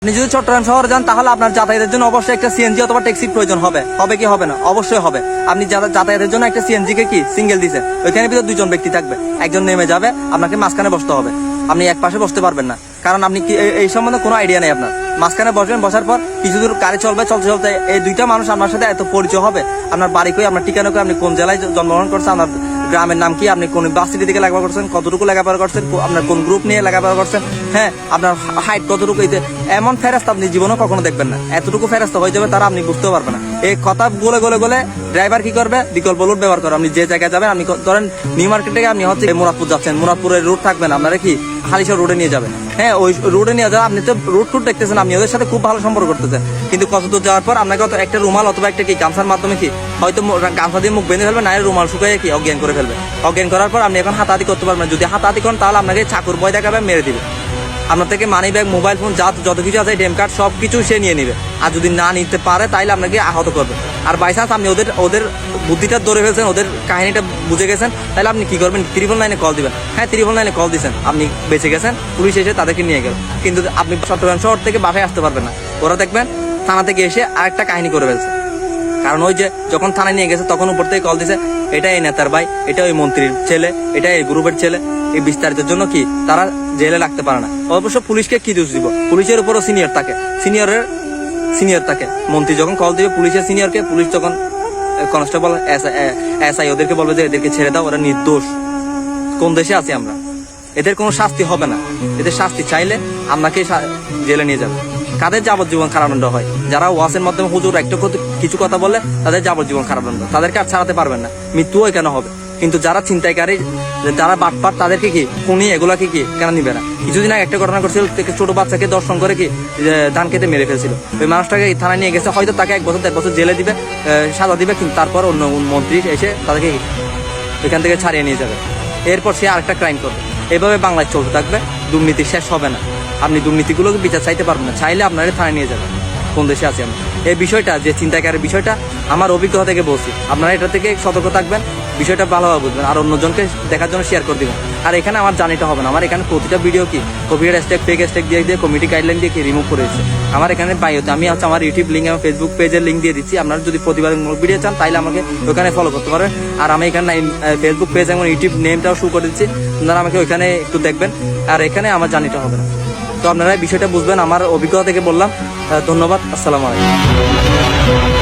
আপনি যদি চট্টগ্রাম শহরে যান তাহলে আপনার যাতায়াতের জন্য অবশ্যই একটা সিএনজি অথবা ট্যাক্সির প্রয়োজন হবে কি হবে না? অবশ্যই হবে। আপনি যাতায়াতের জন্য একটা সিএনজি কে কি সিঙ্গেল দিয়েছেন, ওইখানে ভিতরে দুজন ব্যক্তি থাকবে, একজন নেমে যাবে, আপনাকে মাঝখানে বসতে হবে, আপনি এক পাশে বসতে পারবেন না, কারণ আপনি কি এই সম্বন্ধে কোনো আইডিয়া নেই আপনার। মাঝখানে বসবেন, বসার পর কিছু দূর গাড়ি চলবে, চলতে চলতে এই দুইটা মানুষ আপনার সাথে এত পরিচয় হবে, আপনার বাড়ি কই, আপনার ঠিকানা কই, আপনি কোন জেলায় জন্মগ্রহণ করছেন, আপনার গ্রামের নাম কি, আপনি কোন ভার্সিটি থেকে লেখাপড়া করছেন, কতটুকু লেখাপড়া করছেন, আপনার কোন গ্রুপ নিয়ে লেখাপড়া করছেন, হ্যাঁ, আপনার হাইট কতটুকু, এমন ফেরস্তা আপনি জীবনেও কখনো দেখবেন না। এতটুকু ফেরস্তা হয়ে যাবে তারা, আপনি বুঝতেও পারবেন না। এই কথা গলে গলে গলে ড্রাইভার কি করবে, বিকল্প রুট ব্যবহার করে। আপনি যে জায়গায় যাবেন, আপনি ধরেন নিউ মার্কেট থেকে আপনি হচ্ছে মুরাদপুর যাচ্ছেন, মুরাদপুরের রুট থাকবেন, আপনারা কি হালিশহর রোডে নিয়ে যাবেন, হ্যাঁ, ওই রোডে নিয়ে যাবেন। আপনি তো রুট টুট দেখতেছেন, আপনি ওদের সাথে খুব ভালো সম্পর্ক করতেছেন, কিন্তু কত দূর যাওয়ার পর আপনাকে একটা রুমাল অথবা একটা কি গামছার মাধ্যমে কি হয়তো গামছা দিয়ে মুখ বেঁধে ফেলবে, না রুমাল শুকিয়ে কি অজ্ঞান করে ফেলবে। অজ্ঞান করার পর আপনি এখন হাতাহাতি করতে পারবেন না। যদি হাতাহাতি করেন তাহলে আপনাকে চাকুর ভয় দেখাবে, মেরে দিবে। আপনার থেকে মানি ব্যাগ, মোবাইল ফোন, যত কিছু আছে, ডেম কার্ড, সব কিছু সে নিয়ে নিবে। আর যদি না নিতে পারে তাইলে আপনাকে আহত করবে। আর বাই চান্স আপনি ওদের বুদ্ধিটা ধরে ফেলছেন, ওদের কাহিনীটা বুঝে গেছেন, তাহলে আপনি কি করবেন, 999 কল দিবেন। হ্যাঁ, 999 কল দিচ্ছেন, আপনি বেঁচে গেছেন, পুলিশ এসে তাদেরকে নিয়ে গেল। কিন্তু আপনি চট্টগ্রাম শহর থেকে বাসায় আসতে পারবেন না। ওরা দেখবেন থানা থেকে এসে আরেকটা কাহিনী করে ফেলছে, কারণ ওই যে যখন থানায় নিয়ে গেছে তখন উপর থেকে কল দিছে, এটা এই নেতার ভাই, এটা ওই মন্ত্রীর ছেলে, এটা এই গ্রুপের ছেলে। এই বিস্তারিতের জন্য কি তারা জেলে রাখতে পারে না। অবশ্য পুলিশকে কি দোষ দিব, পুলিশের উপরও সিনিয়র থাকে। মন্ত্রী যখন কল দিবে পুলিশের সিনিয়রকে, পুলিশ যখন কনস্টেবল, এসআই ওদেরকে বলবে যে এদেরকে ছেড়ে দাও, ওরা নির্দোষ। কোন দেশে আছি আমরা? এদের কোনো শাস্তি হবে না। এদের শাস্তি চাইলে আপনাকে জেলে নিয়ে যাবে। কাদের যাবজ্জীবন কারাদণ্ড হয়? যারা ওয়াসের মাধ্যমে হুজুর একটা কিছু কথা বলে তাদের যাবজ্জীবন কারাদণ্ড, তাদেরকে আর ছাড়াতে পারবেন না, মৃত্যুও কেন হবে। কিন্তু যারা ছিনতাইকারী, যারা বাটপাট, তাদেরকে কি খুনি, এগুলাকে কি কেন নিবে না? কিছুদিন আগে একটা ঘটনা করছিল, ছোট বাচ্চাকে দর্শন করে কি ধান খেতে মেরে ফেলছিল। ওই মানুষটাকে থানায় নিয়ে গেছে, হয়তো তাকে 1 বছর 1.5 বছর জেলে দিবে, সাজা দিবে, কিন্তু তারপর অন্য মন্ত্রী এসে তাদেরকে এখান থেকে ছাড়িয়ে নিয়ে যাবে। এরপর সে আরেকটা ক্রাইম করবে। এভাবে বাংলায় চলতে থাকবে, দুর্নীতি শেষ হবে না। আপনি দুর্নীতিগুলোকে বিচার চাইতে পারবেন না, চাইলে আপনারা থানায় নিয়ে যাবেন। কোন দেশে আছি আমরা? এই বিষয়টা, যে চিন্তাকারের বিষয়টা, আমার অভিজ্ঞতা থেকে বলছি। আপনারা এটা থেকে সতর্ক থাকবেন, বিষয়টা ভালোভাবে বুঝবেন, আর অন্যজনকে দেখার জন্য শেয়ার করে দিবেন। আর এখানে আমার জানিটা হবে না, আমার এখানে প্রতিটা ভিডিও কি কপিরাইট স্ট্রাইক, ফেক স্ট্রাইক দিয়ে কমিটি গাইডলাইন দিয়ে কি রিমুভ করেছে। আমার এখানে বায়োতে আমি হচ্ছে আমার ইউটিউব লিঙ্ক এবং ফেসবুক পেজের লিঙ্ক দিয়ে দিচ্ছি। আপনারা যদি প্রতিবাদমূলক ভিডিও চান তাহলে আমাকে ওখানে ফলো করতে পারবেন। আর আমি এখানে ফেসবুক পেজ এবং ইউটিউব নেমটাও শো করে দিচ্ছি, আপনারা আমাকে ওইখানে একটু দেখবেন। আর এখানে আমার জানিটা হবে না। তো আপনারা বিষয়টা বুঝবেন, আমার অভিজ্ঞতা থেকে বললাম। ধন্যবাদ, আসসালামু আলাইকুম।